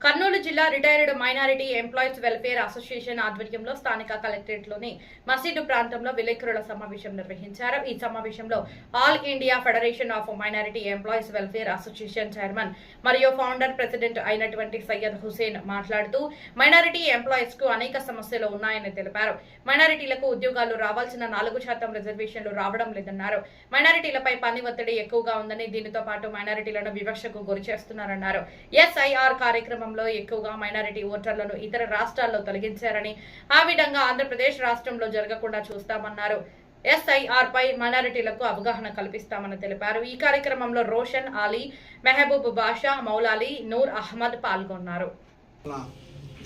కర్నూలు జిల్లా retired minority employees welfare association ఆధ్వర్యంలో స్థానిక కలెక్టరేట్లోని మసీదు ప్రాంతంలో విలేకరుల సమావేశం నిర్వహించారు. ఈ సమావేశంలో all India federation of minority employees welfare association chairman మరియు ఫౌండర్ ప్రెసిడెంట్ అయినటువంటి సయ్యద్ హుసేన్ మాట్లాడుతూ మైనారిటీ ఎంప్లాయీస్ కు అనేక సమస్యలు ఉన్నాయని తెలిపారు. మైనారిటీలకు ఉద్యోగాలు రావాల్సిన 4% రిజర్వేషన్లు రావడం లేదన్నారు. మైనారిటీలపై పని ఒత్తిడి ఎక్కువగా ఉందని, దీనితో పాటు మైనారిటీలను వివక్షకు గురి చేస్తున్నారన్నారు. SIR కార్యక్రమం ఎక్కువగా మైనారిటీ ఓటర్లను ఇతర రాష్ట్రాల్లో తొలగించారని, ఆ విధంగా ఆంధ్రప్రదేశ్ రాష్ట్రంలో జరగకుండా చూస్తామన్నారు. SIR పై మైనారిటీలకు అవగాహన కల్పిస్తామని తెలిపారు. ఈ కార్యక్రమంలో రోషన్ అలీ, మెహబూబ్ బాషా, మౌలాలి, నూర్ అహ్మద్ పాల్గొన్నారు.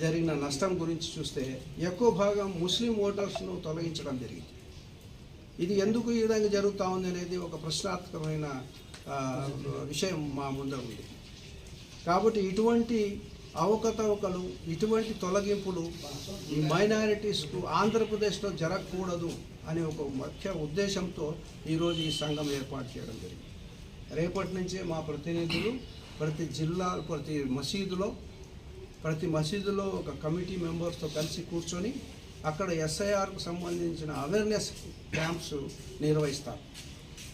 జరిగిన నష్టం గురించి చూస్తే ఎక్కువ భాగం ముస్లిం ఓటర్స్ను తొలగించడం జరిగింది. ఇది ఎందుకు ఈ విధంగా జరుగుతూ ఉంది అనేది ఒక ప్రశ్నార్థకమైన విషయం మా ముందర ఉంది. కాబట్టి ఇటువంటి అవకతవకలు, ఇటువంటి తొలగింపులు ఈ మైనారిటీస్కు ఆంధ్రప్రదేశ్లో జరగకూడదు అనే ఒక ముఖ్య ఉద్దేశంతో ఈరోజు ఈ సంఘం ఏర్పాటు చేయడం జరిగింది. రేపటి నుంచే మా ప్రతినిధులు ప్రతి మసీదులో ఒక కమిటీ మెంబర్స్తో కలిసి కూర్చొని అక్కడ SIRకు సంబంధించిన అవేర్నెస్ క్యాంప్స్ నిర్వహిస్తారు.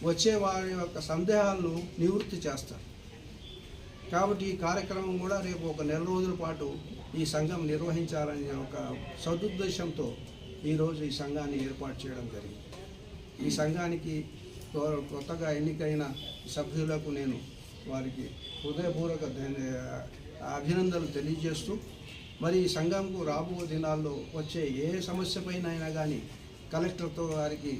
వచ్చే వారి యొక్క సందేహాలను నివృత్తి చేస్తారు. కాబట్టి ఈ కార్యక్రమం కూడా రేపు ఒక నెల రోజుల పాటు ఈ సంఘం నిర్వహించాలనే ఒక సదుద్దేశంతో ఈరోజు ఈ సంఘాన్ని ఏర్పాటు చేయడం జరిగింది. ఈ సంఘానికి కొత్తగా ఎన్నికైన సభ్యులకు నేను వారికి హృదయపూర్వక అభినందనలు తెలియజేస్తూ, మరి ఈ సంఘంకు రాబో దినాల్లో వచ్చే ఏ సమస్యపైన అయినా కానీ కలెక్టర్తో వారికి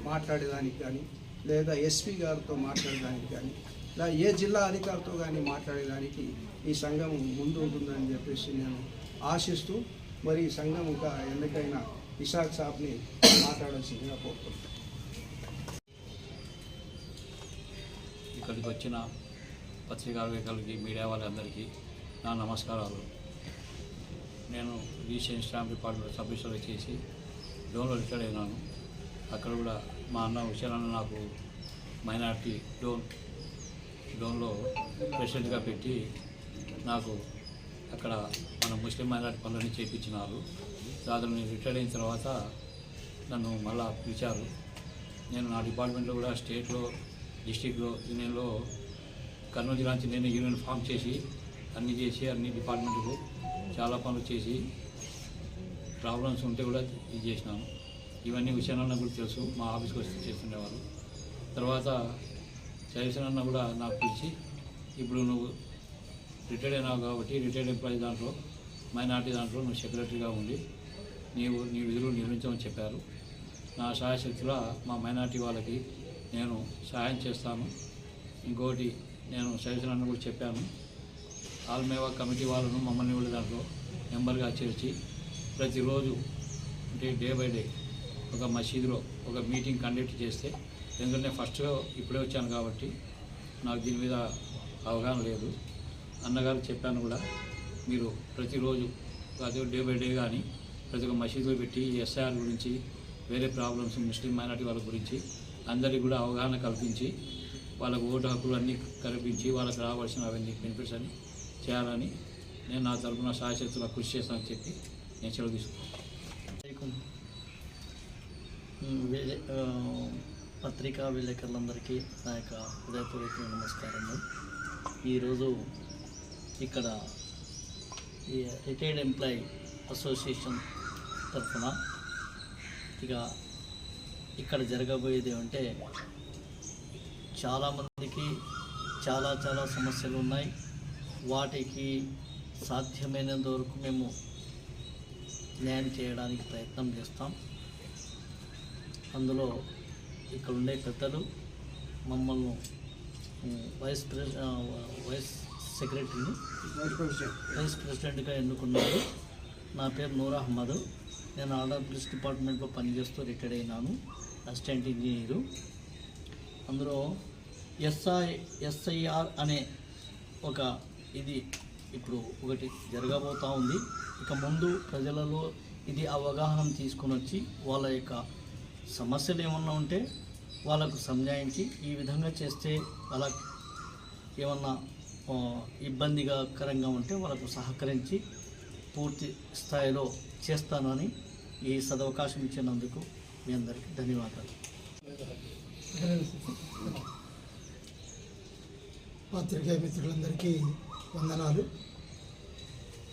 మాట్లాడేదానికి కానీ, లేదా SP గారితో మాట్లాడేదానికి కానీ, లేదా ఏ జిల్లా అధికారితో కానీ మాట్లాడేదానికి ఈ సంఘం ముందు ఉంటుందని చెప్పేసి నేను ఆశిస్తూ, మరి ఈ సంఘం ఇంకా ఎన్నికైన ఇషాక్ సాబ్ని మాట్లాడాల్సిందిగా కోరుతున్నాను. ఇక్కడికి వచ్చిన పత్రికా విలేకరులకి, మీడియా వాళ్ళందరికీ నా నమస్కారాలు. నేను రీసెంట్ స్టాంప్ డిపార్ట్మెంట్ సబ్మిషన్ చేసి డోన్లో రిటైర్ అయినాను. అక్కడ కూడా మా అన్న హుసేన్ అన్న నాకు మైనార్టీ డోన్లో ప్రెసిడెంట్గా పెట్టి నాకు అక్కడ మన ముస్లిం మైనార్టీ పనులన్నీ చేయించినారు. దాదాపు నేను రిటైర్ అయిన తర్వాత నన్ను మళ్ళా పిలిచారు. నేను నా డిపార్ట్మెంట్లో కూడా స్టేట్లో, డిస్టిక్లో, యూనియన్లో కర్నూలు జిల్లా నుంచి నేను యూనియన్ ఫామ్ చేసి అన్ని డిపార్ట్మెంట్లకు చాలా పనులు చేసి ప్రాబ్లమ్స్ ఉంటే కూడా ఇది చేసినాను. ఇవన్నీ విషయాలన్నా కూడా తెలుసు, మా ఆఫీస్కి వచ్చి చేస్తుండేవారు. తర్వాత చైర్మన్ కూడా నాకు పిలిచి, ఇప్పుడు నువ్వు రిటైర్డ్ అయినావు కాబట్టి రిటైర్డ్ ఎంప్లాయీ దాంట్లో, మైనార్టీ దాంట్లో నువ్వు సెక్రటరీగా ఉండి నీ విధులు నిర్వహించమని చెప్పారు. నా సహాయశక్తిలో మా మైనార్టీ వాళ్ళకి నేను సహాయం చేస్తాను. ఇంకోటి నేను చైర్మన్ కూడా చెప్పాను, ఆల్మేవా కమిటీ వాళ్ళను మమ్మల్ని కూడా దాంట్లో మెంబర్గా చేర్చి ప్రతిరోజు అంటే డే బై డే ఒక మసీదులో ఒక మీటింగ్ కండక్ట్ చేస్తే, ఎందుకంటే ఫస్ట్గా ఇప్పుడే వచ్చాను కాబట్టి నాకు దీని మీద అవగాహన లేదు. అన్నగారు చెప్పాను కూడా, మీరు ప్రతిరోజు అదే డే బై డే కానీ ప్రతి ఒక్క మసీదులో పెట్టి SIR గురించి, వేరే ప్రాబ్లమ్స్ ముస్లిం మైనార్టీ వాళ్ళ గురించి అందరికీ కూడా అవగాహన కల్పించి, వాళ్ళకు ఓటు హక్కులు అన్నీ కల్పించి వాళ్ళకి రావాల్సిన అవన్నీ బెనిఫిట్స్ అని చేయాలని నేను నా తరఫున సహాయశక్తులకు కృషి చేస్తానని చెప్పి నేను సెలవు తీసుకున్నాను. పత్రికా విలేకరులందరికీ నా యొక్క హృదయపూర్వక నమస్కారము. ఈరోజు ఇక్కడ ఈ రిటైర్డ్ ఎంప్లాయీ అసోసియేషన్ తరఫున ఇక్కడ జరగబోయేది అంటే, చాలామందికి చాలా సమస్యలు ఉన్నాయి. వాటికి సాధ్యమైనంత వరకు మేము న్యాయం చేయడానికి ప్రయత్నం చేస్తాం. అందులో ఇక్కడ ఉండే పెద్దలు మమ్మల్ని వైస్ ప్రెసిడెంట్గా ఎన్నుకున్నారు. నా పేరు నూర్ అహ్మద్. నేను ఆర్డబ్ల్యూఎస్ డిపార్ట్మెంట్లో పనిచేస్తూ రిటైర్ అయినాను, అసిస్టెంట్ ఇంజనీరు. అందులో SIR అనే ఒక ఇది ఇప్పుడు ఒకటి జరగబోతూ ఉంది. ఇక ముందు ప్రజలలో ఇది అవగాహన తీసుకొని వచ్చి వాళ్ళ యొక్క సమస్యలు ఏమన్నా ఉంటే వాళ్ళకు సంజాయించి ఈ విధంగా చేస్తే అలా ఏమన్నా ఇబ్బందికరంగా ఉంటే వాళ్ళకు సహకరించి పూర్తి స్థాయిలో చేస్తానని ఈ సదవకాశం ఇచ్చినందుకు మీ అందరికీ ధన్యవాదాలు. పాత్రికేయ మిత్రులందరికీ వందనాలు.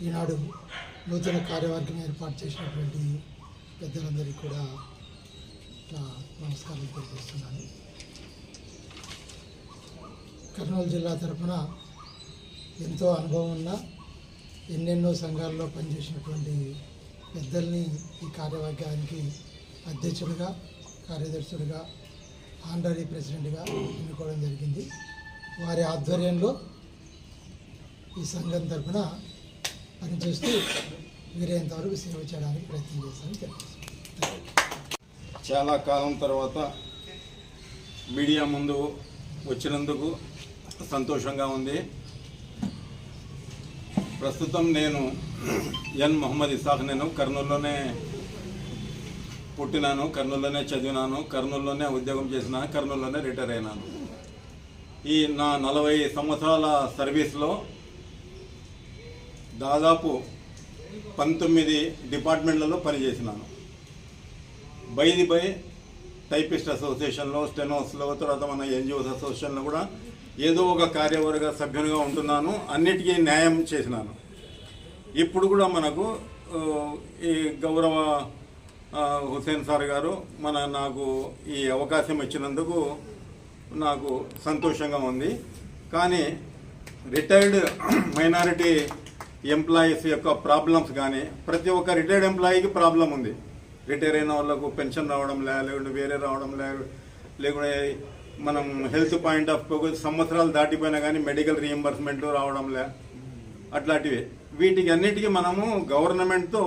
ఈనాడు నూతన కార్యవర్గం ఏర్పాటు చేసినటువంటి పెద్దలందరికీ కూడా నా నమస్కారం తెలియజేస్తున్నాను. కర్నూలు జిల్లా తరఫున ఎంతో అనుభవం ఉన్న ఎన్నెన్నో సంఘాల్లో పనిచేసినటువంటి పెద్దల్ని ఈ కార్యవర్గానికి అధ్యక్షుడిగా, కార్యదర్శుడిగా, ఆనరీ ప్రెసిడెంట్గా ఎన్నుకోవడం జరిగింది. వారి ఆధ్వర్యంలో ఈ సంఘం తరఫున పనిచేస్తూ వీరైనంతవరకు సేవ చేయడానికి ప్రయత్నం చేస్తానని తెలియజేస్తున్నాను. చాలా కాలం తర్వాత మీడియా ముందు వచ్చినందుకు సంతోషంగా ఉంది. ప్రస్తుతం నేను ఎన్ మొహమ్మద్ ఇసాక్. నేను కర్నూలులోనే పుట్టినాను, కర్నూలులోనే చదివినాను, కర్నూలులోనే ఉద్యోగం చేసినాను, కర్నూలులోనే రిటైర్ అయినాను. ఈ నా 40 సంవత్సరాల సర్వీస్లో దాదాపు 19 డిపార్ట్మెంట్లలో పనిచేసినాను. బై టైపిస్ట్ అసోసియేషన్లో, స్టెనోస్లో, తర్వాత మన ఎన్జిఓస్ అసోసియేషన్లో కూడా ఏదో ఒక కార్యవర్గ సభ్యునిగా ఉంటున్నాను. అన్నిటికీ న్యాయం చేసినాను. ఇప్పుడు కూడా మనకు ఈ గౌరవ హుసేన్ సార్ గారు నాకు ఈ అవకాశం ఇచ్చినందుకు నాకు సంతోషంగా ఉంది. కానీ రిటైర్డ్ మైనారిటీ ఎంప్లాయీస్ యొక్క ప్రాబ్లమ్స్ కానీ, ప్రతి ఒక్క రిటైర్డ్ ఎంప్లాయీకి ప్రాబ్లం ఉంది. రిటైర్ అయిన వాళ్ళకు పెన్షన్ రావడం లేకుంటే వేరే రావడం లేకుంటే మనం హెల్త్ పాయింట్ ఆఫ్ సంవత్సరాలు దాటిపోయినా కానీ మెడికల్ రీఎంబర్స్మెంట్లు రావడం అట్లాంటివి. వీటికి అన్నిటికీ మనము గవర్నమెంట్తో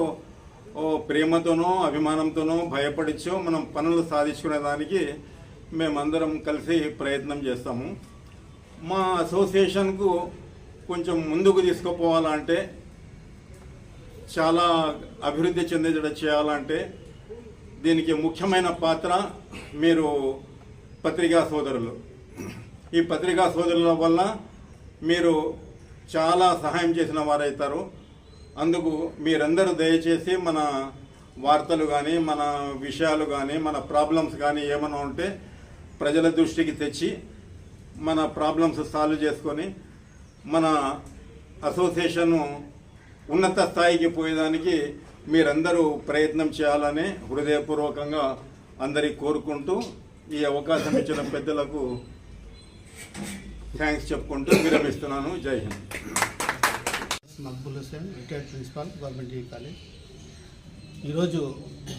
ప్రేమతోనో అభిమానంతోనో భయపడిచ్చో మనం పనులు సాధించుకునే దానికి మేమందరం కలిసి ప్రయత్నం చేస్తాము. మా అసోసియేషన్కు కొంచెం ముందుకు తీసుకుపోవాలంటే, చాలా అభివృద్ధి చెందేటట్టు చేయాలంటే దీనికి ముఖ్యమైన పాత్ర మీరు పత్రికా సోదరులు. ఈ పత్రికా సోదరుల వల్ల మీరు చాలా సహాయం చేసిన వారవుతారు. అందుకు మీరందరూ దయచేసి మన వార్తలు కానీ, మన విషయాలు కానీ, మన ప్రాబ్లమ్స్ కానీ ఏమైనా ఉంటే ప్రజల దృష్టికి తెచ్చి మన ప్రాబ్లమ్స్ సాల్వ్ చేసుకొని మన అసోసియేషను ఉన్నత స్థాయికి పోయేదానికి మీరందరూ ప్రయత్నం చేయాలని హృదయపూర్వకంగా అందరికీ కోరుకుంటూ ఈ అవకాశం ఇచ్చిన పెద్దలకు థ్యాంక్స్ చెప్పుకుంటూ విరమిస్తున్నాను. Jai Hind. Maqbool Hussain, retired principal, government degree college. ఈరోజు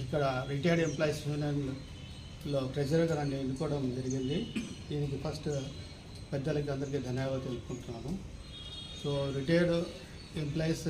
ఇక్కడ రిటైర్డ్ ఎంప్లాయీస్ యూనియన్లో ట్రెజరర్గా నన్ను ఎన్నుకోవడం జరిగింది. దీనికి ఫస్ట్ పెద్దలకి అందరికీ ధన్యవాదాలు తెలుపుకుంటున్నాను. So retired employees